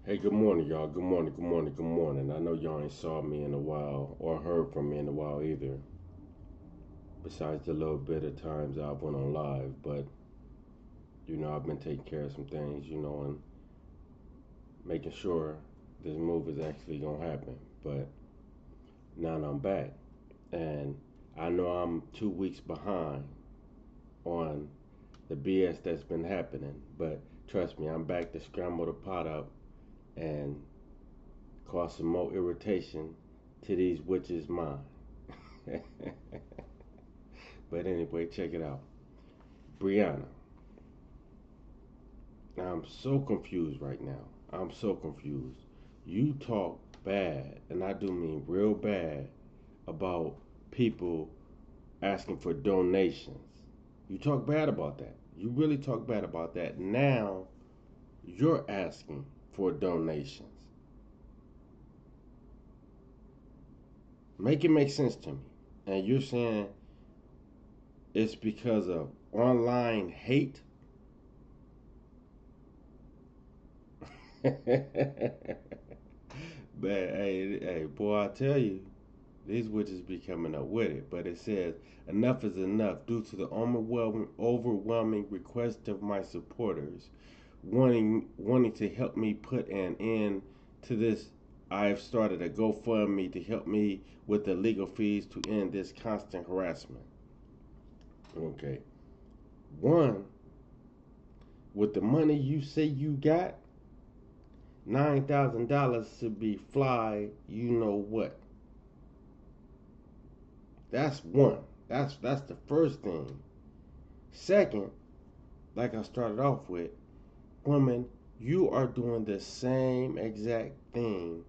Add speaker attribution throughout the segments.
Speaker 1: Hey, good morning, y'all. Good morning, good morning, good morning. I know y'all ain't saw me in a while or heard from me in a while either, besides the little bit of times I went on live. But, I've been taking care of some things, and making sure this move is actually going to happen. But now I'm back. And I know I'm 2 weeks behind on the BS that's been happening. But trust me, I'm back to scramble the pot up and cause some more irritation to these witches' mind. But anyway, check it out. Briana, I'm so confused right now. I'm so confused. You talk bad, and I do mean real bad, about people asking for donations. You talk bad about that. You really talk bad about that. Now you're asking for donations. Make it make sense to me. And you're saying it's because of online hate? But hey, boy, I tell you, these witches be coming up with it. But it says, enough is enough due to the overwhelming request of my supporters wanting to help me put an end to this. I've started a GoFundMe to help me with the legal fees to end this constant harassment. Okay. One, with the money you say you got, $9,000 to be fly, you know what. That's one. That's the first thing. Second, like I started off with, woman, you are doing the same exact thing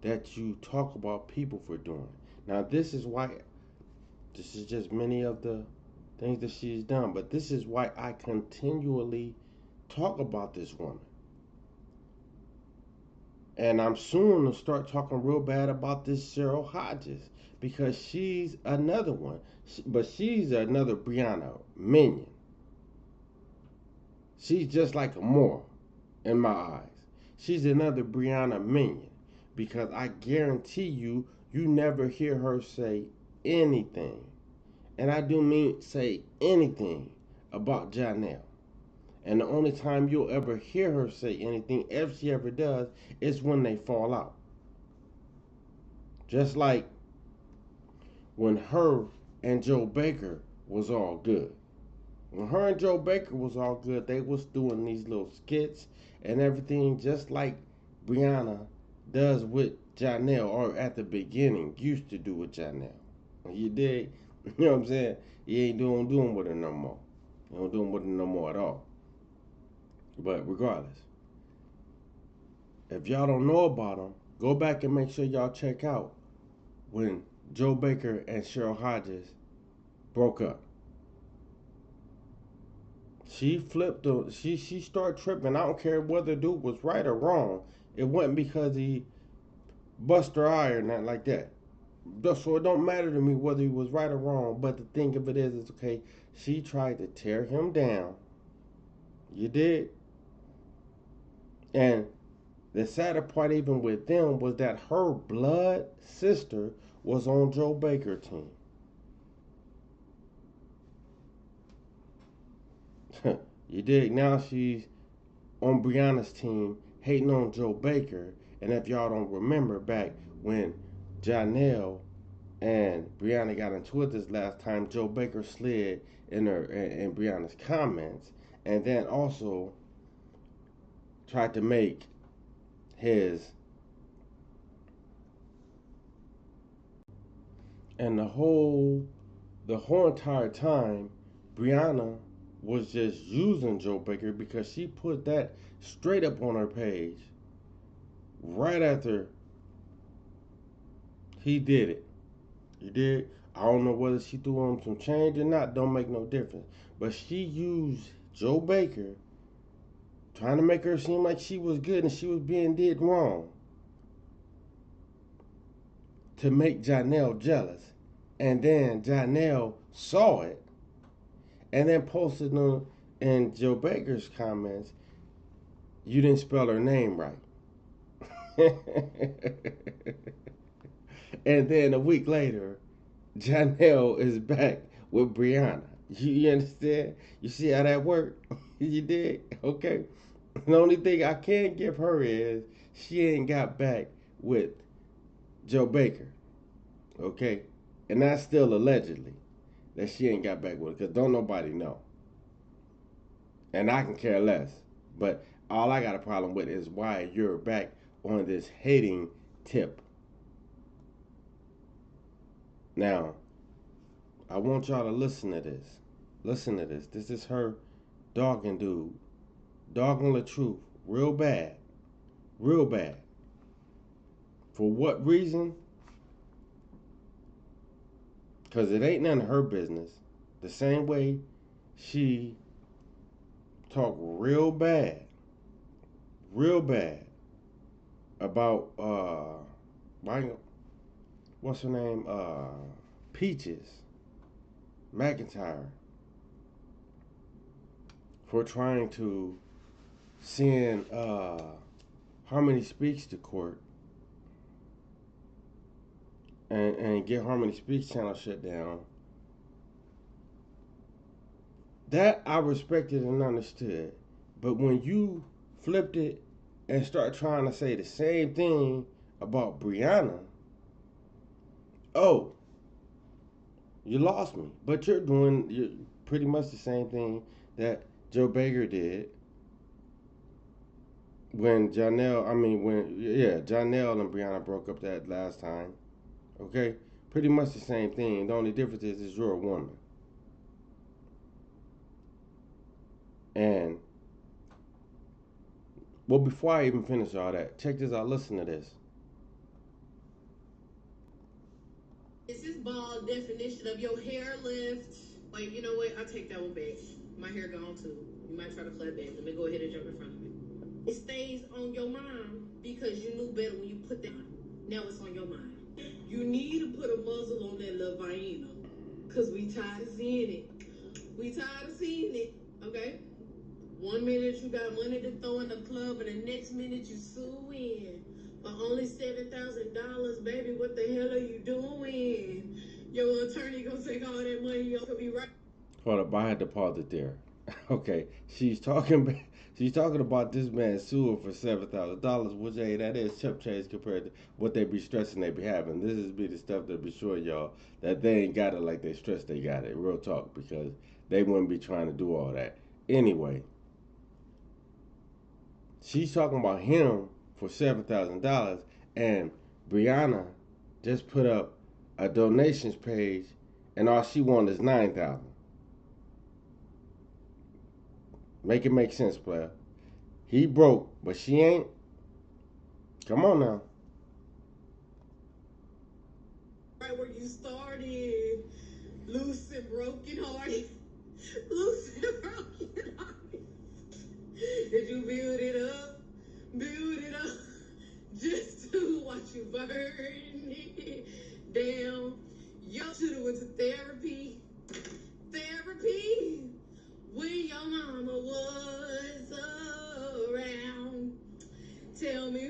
Speaker 1: that you talk about people for doing. Now this is just many of the things that she's done, but this is why I continually talk about this woman. And I'm soon to start talking real bad about this Sherell Hodges because she's another one. But she's another Briana minion. She's just like a Moore in my eyes. She's another Briana minion because I guarantee you, you never hear her say anything. And I do mean say anything about Janelle. And the only time you'll ever hear her say anything, if she ever does, is when they fall out. Just like when her and Joe Baker was all good. When her and Joe Baker was all good, they was doing these little skits and everything just like Briana does with Janelle, or at the beginning used to do with Janelle. You dig? You know what I'm saying? He ain't doing with her no more. He don't do with her no more at all. But regardless, if y'all don't know about them, go back and make sure y'all check out when Joe Baker and Sherell Hodges broke up. She flipped. She started tripping. I don't care whether the dude was right or wrong. It wasn't because he bust her eye or nothing like that. So it don't matter to me whether he was right or wrong. But the thing of it is okay. She tried to tear him down. You did. And the sadder part, even with them, was that her blood sister was on Joe Baker's team. You dig? Now she's on Brianna's team, hating on Joe Baker. And if y'all don't remember back when Janelle and Brianna got into it this last time, Joe Baker slid in Brianna's comments, and then also tried to make his and the whole entire time Brianna was just using Joe Baker because she put that straight up on her page right after he did it. He did. I don't know whether she threw him some change or not, don't make no difference. But she used Joe Baker trying to make her seem like she was good and she was being did wrong to make Janelle jealous. And then Janelle saw it and then posted in Joe Baker's comments, you didn't spell her name right. And then a week later, Janelle is back with Briana. You understand? You see how that worked? You did? Okay. The only thing I can give her is she ain't got back with Joe Baker. Okay? And that's still allegedly that she ain't got back with her because don't nobody know. And I can care less. But all I got a problem with is why you're back on this hating tip. Now, I want y'all to listen to this. Listen to this. This is her dogging dude. Dogging the truth. Real bad. Real bad. For what reason? Because it ain't none of her business. The same way she talked real bad about what's her name? Peaches McIntyre for trying to send Harmony Speaks to court and get Harmony Speaks channel shut down. That I respected and understood. But when you flipped it and start trying to say the same thing about Briana, oh, you lost me. But you're doing pretty much the same thing that Joe Baker did when Janelle and Briana broke up that last time. Okay? Pretty much the same thing. The only difference is you're a woman. And, well, before I even finish all that, check this out. Listen to this.
Speaker 2: This is bald definition of your hair lift. Wait, you know what? I'll take that one back. My hair gone too. You might try to clap back. Let me go ahead and jump in front of it. It stays on your mind because you knew better when you put that on. Now it's on your mind. You need to put a muzzle on that little Briana. Because we tired of seeing it. We tired of seeing it. Okay? 1 minute you got money to throw in the club, and the next minute you sue in for only $7,000, baby. What the hell are you doing? Your attorney gonna take all that money. You could be right.
Speaker 1: Hold up, I had to pause it there. Okay, she's talking about this man suing for $7,000, which hey, that is chump change compared to what they be stressing they be having. This is be the stuff that be showing y'all that they ain't got it like they stress they got it. Real talk, because they wouldn't be trying to do all that anyway. She's talking about him for $7,000, and Briana just put up a donations page, and all she wants is $9,000. Make it make sense, player. He broke, but she ain't. Come on now.
Speaker 2: Right where you started, loose and broken hearted. Loose and broken hearted. Did you build it up? Build it up just to watch you burn it down. Y'all should have went to therapy. Therapy when your mama was around. Tell me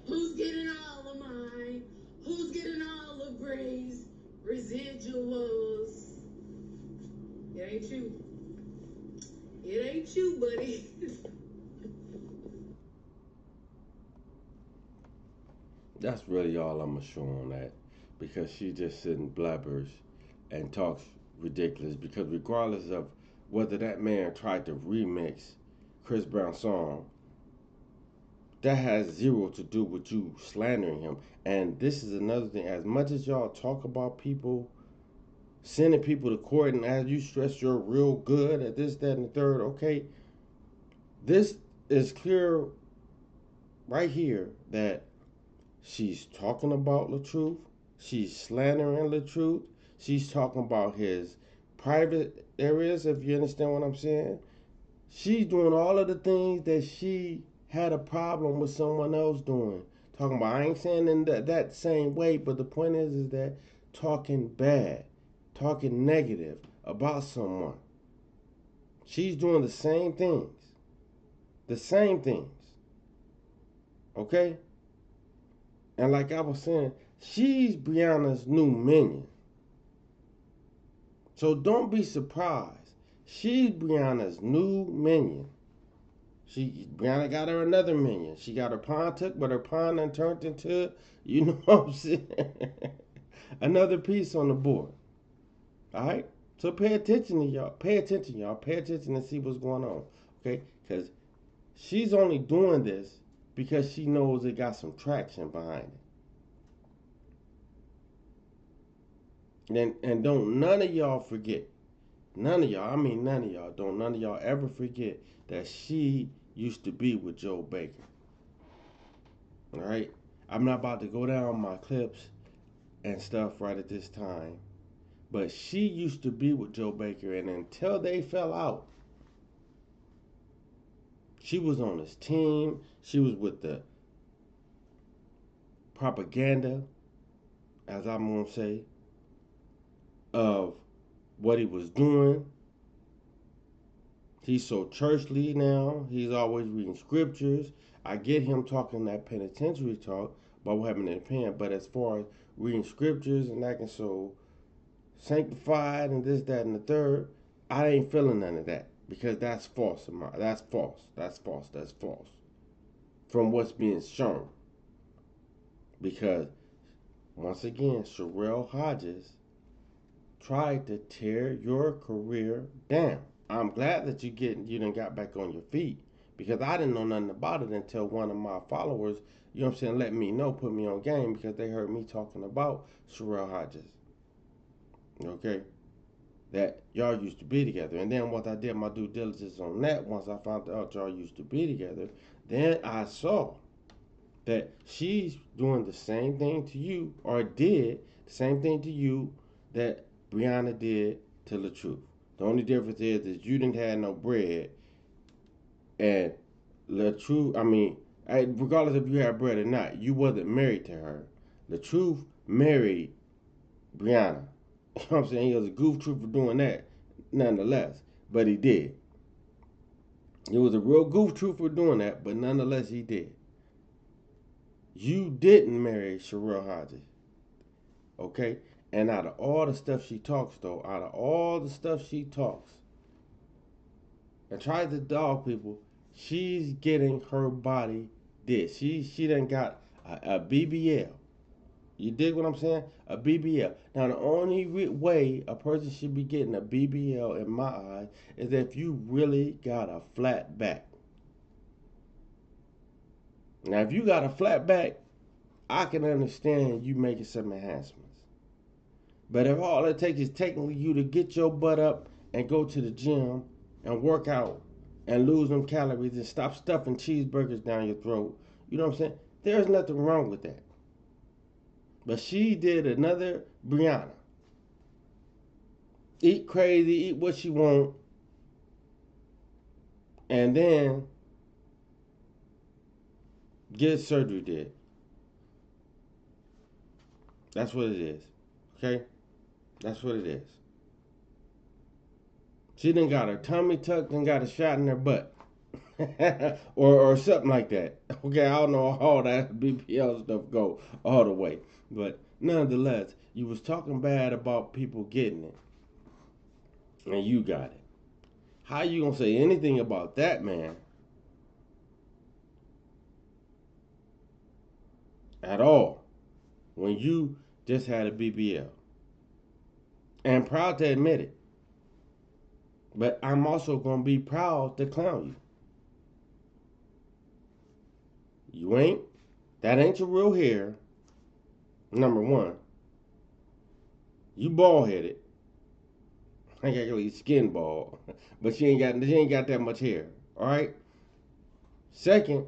Speaker 2: who's getting all of mine? Who's getting all of Bray's residuals? It ain't you. It ain't you, buddy.
Speaker 1: That's really all I'm gonna show on that, because she just sitting blabbers and talks ridiculous. Because regardless of whether that man tried to remix Chris Brown's song, that has zero to do with you slandering him. And this is another thing. As much as y'all talk about people sending people to court, and as you stress you're real good at this, that, and the third, okay, this is clear right here that she's talking about the truth. She's slandering the truth. She's talking about his private areas, if you understand what I'm saying. She's doing all of the things that she had a problem with someone else doing. Talking about, I ain't saying in that same way, but the point is that talking bad, talking negative about someone. She's doing the same things. The same things. Okay? And like I was saying, she's Brianna's new minion. So don't be surprised. She's Brianna's new minion. Brianna got her another minion. She got her pawn took, but her pawn done turned into, you know what I'm saying? Another piece on the board. Alright? So pay attention to y'all. Pay attention, y'all. Pay attention and see what's going on. Okay? Because she's only doing this because she knows it got some traction behind it. And don't none of y'all forget. None of y'all, I mean none of y'all, don't none of y'all ever forget that she used to be with Joe Baker. Alright? I'm not about to go down my clips and stuff right at this time. But she used to be with Joe Baker, and until they fell out, she was on his team. She was with the propaganda, as I'm going to say, of what he was doing. He's so churchly now. He's always reading scriptures. I get him talking that penitentiary talk about what happened in the pen, but as far as reading scriptures and acting so sanctified and this, that, and the third, I ain't feeling none of that because that's false. That's false. That's false. That's false. From what's being shown. Because, once again, Sherell Hodges tried to tear your career down. I'm glad that you done got back on your feet because I didn't know nothing about it until one of my followers, you know what I'm saying, let me know, put me on game because they heard me talking about Sherell Hodges. Okay? That y'all used to be together. And then once I did my due diligence on that, once I found out y'all used to be together, then I saw that she's doing the same thing to you, or did the same thing to you that Briana did to the truth. The only difference is that you didn't have no bread, and the truth, regardless if you had bread or not, you wasn't married to her. The truth married Briana. You know what I'm saying? He was a goof troop for doing that, nonetheless. But he did. He was a real goof troop for doing that, but nonetheless he did. You didn't marry Sherell Hodges. Okay? And out of all the stuff she talks, though, and tries to dog people, she's getting her body did. She done got a BBL. You dig what I'm saying? A BBL. Now, the only way a person should be getting a BBL, in my eyes, is if you really got a flat back. Now, if you got a flat back, I can understand you making some enhancements. But if all it takes is technically you to get your butt up and go to the gym and work out and lose them calories and stop stuffing cheeseburgers down your throat, you know what I'm saying? There's nothing wrong with that. But she did another Briana. Eat crazy, eat what she want, and then get surgery did. That's what it is. Okay? That's what it is. She done got her tummy tucked and got a shot in her butt. or something like that. Okay, I don't know how that BPL stuff go all the way. But nonetheless, you was talking bad about people getting it. And you got it. How you gonna say anything about that man at all when you just had a BBL? And proud to admit it. But I'm also gonna be proud to clown you. That ain't your real hair. Number one. You bald headed. I ain't got your skin bald. But she ain't got that much hair. Alright? Second,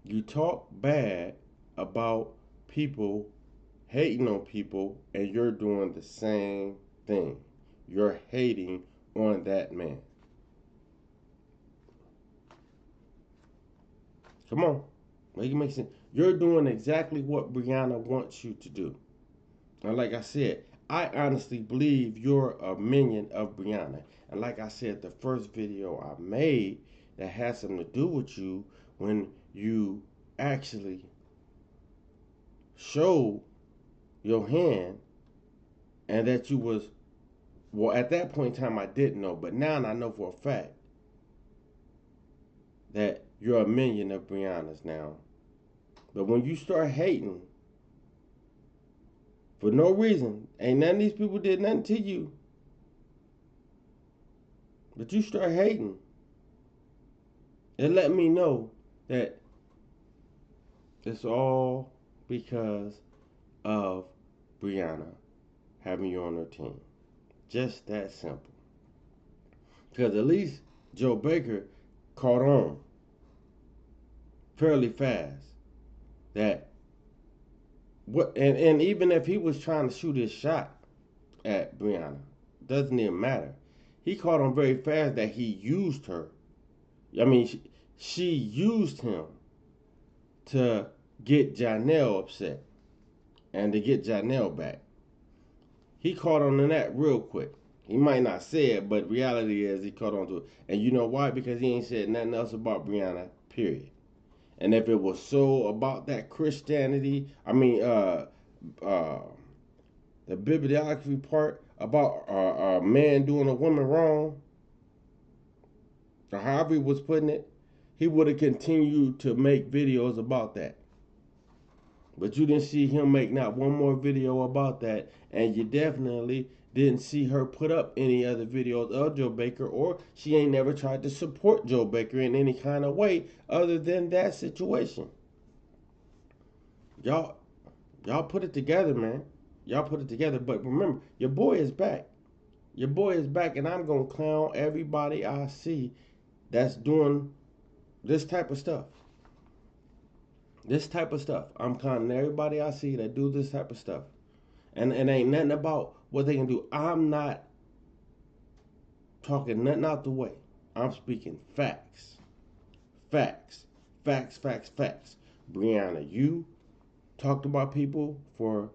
Speaker 1: you talk bad about people, hating on people, and you're doing the same thing. You're hating on that man. Come on. Make it make sense. You're doing exactly what Briana wants you to do. And like I said, I honestly believe you're a minion of Briana. And like I said, the first video I made, that has something to do with you when you actually show your hand, and that you was, well, at that point in time I didn't know, but now I know for a fact that you're a minion of Briana's now. But when you start hating for no reason, ain't none of these people did nothing to you, but you start hating, it let me know that it's all because of Briana having you on her team. Just that simple. Because at least Joe Baker caught on fairly fast that what, and even if he was trying to shoot his shot at Briana, doesn't even matter. He caught on very fast that he used her. I mean, she used him to get Janelle upset and to get Janelle back. He caught on to that real quick. He might not say it, but reality is he caught on to it. And you know why? Because he ain't said nothing else about Briana, period. And if it was so about that Christianity, the bibliography part about a man doing a woman wrong, or however he was putting it, he would have continued to make videos about that. But you didn't see him make not one more video about that, and you definitely didn't see her put up any other videos of Joe Baker, or she ain't never tried to support Joe Baker in any kind of way other than that situation. Y'all put it together, man. Y'all put it together. But remember, your boy is back. Your boy is back, and I'm going to clown everybody I see that's doing this type of stuff. This type of stuff. I'm clowning everybody I see that do this type of stuff. And it ain't nothing about what they can do. I'm not talking nothing out the way. I'm speaking facts. Facts. Facts, facts, facts. Briana, you talked about people for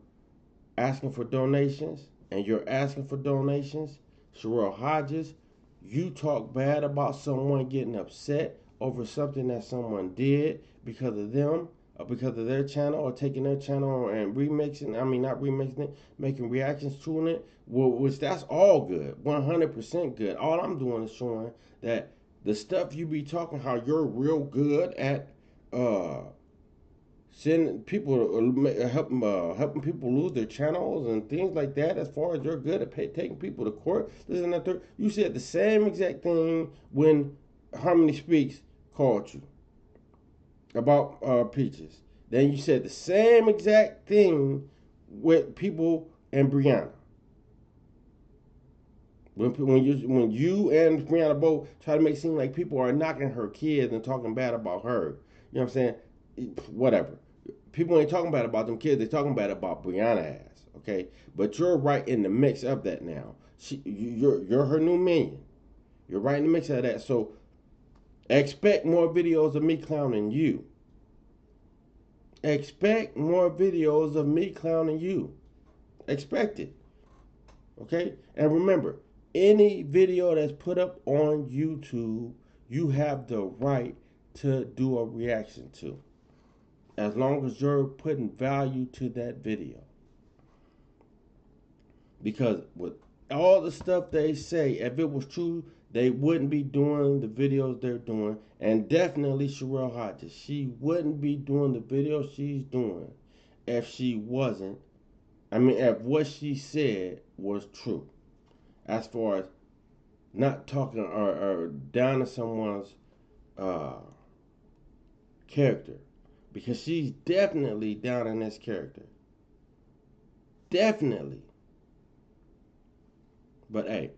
Speaker 1: asking for donations, and you're asking for donations. Sherell Hodges, you talk bad about someone getting upset over something that someone did because of them, or because of their channel, or taking their channel and not remixing it, making reactions to it, which that's all good, 100% good. All I'm doing is showing that the stuff you be talking, how you're real good at sending people, helping people lose their channels and things like that, as far as you're good at taking people to court, this and that, you said the same exact thing when Harmony Speaks called you about Peaches. Then you said the same exact thing with people and Briana. When you and Briana both try to make it seem like people are knocking her kids and talking bad about her. You know what I'm saying? Whatever. People ain't talking bad about them kids. They're talking bad about Briana ass. Okay? But you're right in the mix of that now. You're her new minion. You're right in the mix of that. So expect more videos of me clowning you. Expect more videos of me clowning you. Expect it. Okay? And remember, any video that's put up on YouTube, you have the right to do a reaction to, as long as you're putting value to that video. Because with all the stuff they say, if it was true, they wouldn't be doing the videos they're doing. And definitely Sherell Hodges, she wouldn't be doing the videos she's doing if she wasn't, if what she said was true. As far as not talking or down to someone's character. Because she's definitely down in this character. Definitely. But hey,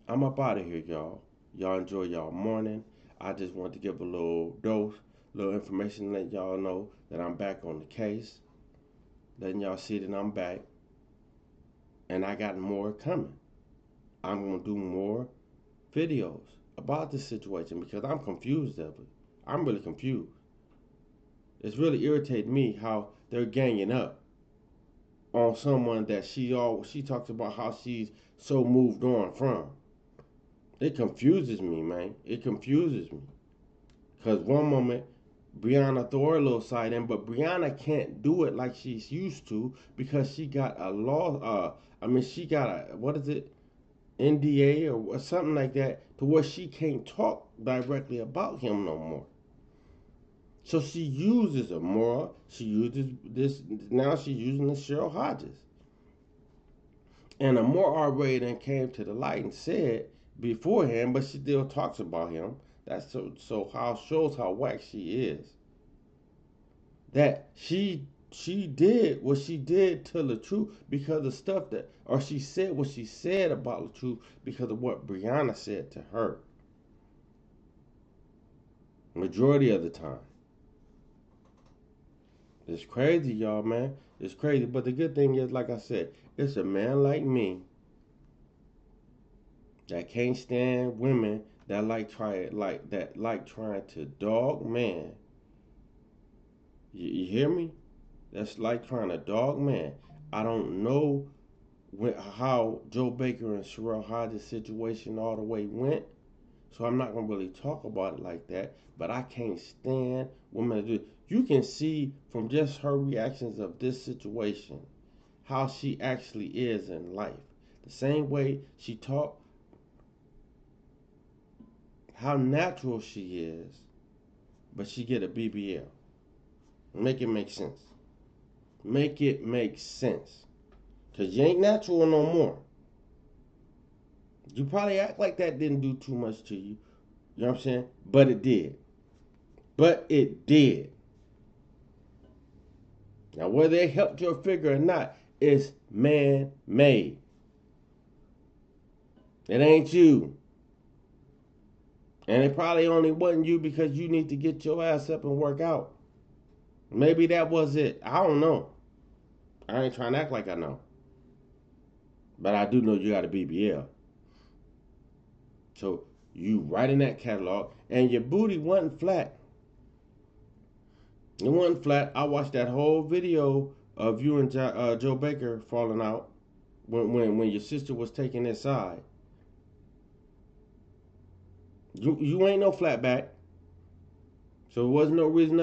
Speaker 1: I'm up out of here, y'all. Y'all enjoy y'all morning. I just want to give a little dose, little information, let y'all know that I'm back on the case. Letting y'all see that I'm back. And I got more coming. I'm going to do more videos about this situation because I'm confused of it. I'm really confused. It's really irritating me how they're ganging up on someone that she talks about how she's so moved on from. It confuses me, man. It confuses me. Because one moment, Briana throw her little side in, but Briana can't do it like she's used to because she got a law. She got a, what is it, NDA or something like that, to where she can't talk directly about him no more. So she uses a more. She uses this now. She's using the Sherell Hodges, and a more R-rated came to the light and said beforehand, but she still talks about him. That's so how shows how whack she is. That she did what she did to the truth because of stuff that, or she said what she said about the truth because of what Briana said to her. Majority of the time. It's crazy, y'all, man. It's crazy. But the good thing is, like I said, it's a man like me that can't stand women that like trying to dog man. You hear me? That's like trying to dog man. I don't know how Joe Baker and Sherell Hodges situation all the way went, so I'm not gonna really talk about it like that. But I can't stand women that do it. You can see from just her reactions of this situation how she actually is in life. The same way she talk, how natural she is, but she get a BBL. Make it make sense. Make it make sense. Cause you ain't natural no more. You probably act like that didn't do too much to you. You know what I'm saying? But it did. But it did. Now whether it helped your figure or not is man-made. It ain't you. And it probably only wasn't you because you need to get your ass up and work out. Maybe that was it. I don't know. I ain't trying to act like I know. But I do know you got a BBL. So you right in that catalog. And your booty wasn't flat. It wasn't flat. I watched that whole video of you and Joe Baker falling out when your sister was taking his side. You ain't no flat back. So there wasn't no reason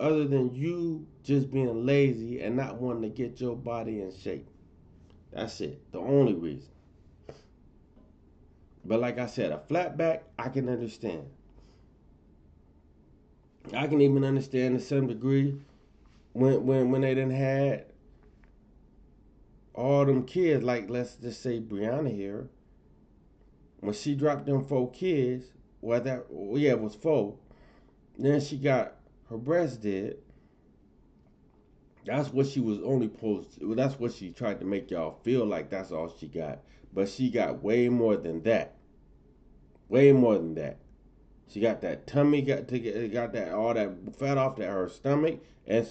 Speaker 1: other than you just being lazy and not wanting to get your body in shape. That's it. The only reason. But like I said, a flat back, I can understand. I can even understand to some degree when they didn't had all them kids, like let's just say Briana here, when she dropped them 4 kids, it was 4. Then she got her breast did. That's what she was only supposed to, that's what she tried to make y'all feel like that's all she got. But she got way more than that. Way more than that. She got that tummy, got that all that fat off that her stomach, and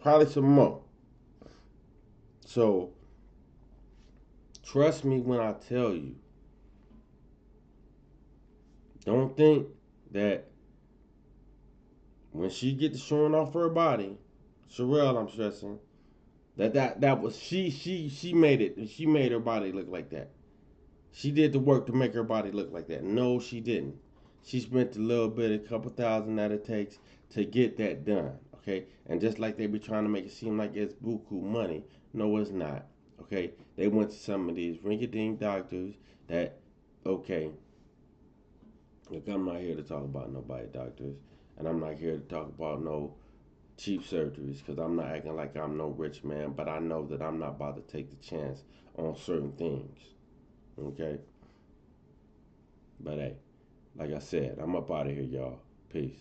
Speaker 1: probably some more. So trust me when I tell you. Don't think that when she gets showing off her body, Sherell, I'm stressing, that was she made it. She made her body look like that. She did the work to make her body look like that. No, she didn't. She spent a little bit, a couple thousand that it takes to get that done. Okay, and just like they be trying to make it seem like it's buku money, no, it's not. Okay, they went to some of these ring-a-ding doctors that, okay, look, I'm not here to talk about nobody doctors, and I'm not here to talk about no cheap surgeries because I'm not acting like I'm no rich man, but I know that I'm not about to take the chance on certain things. Okay? But hey, like I said, I'm up out of here, y'all. Peace.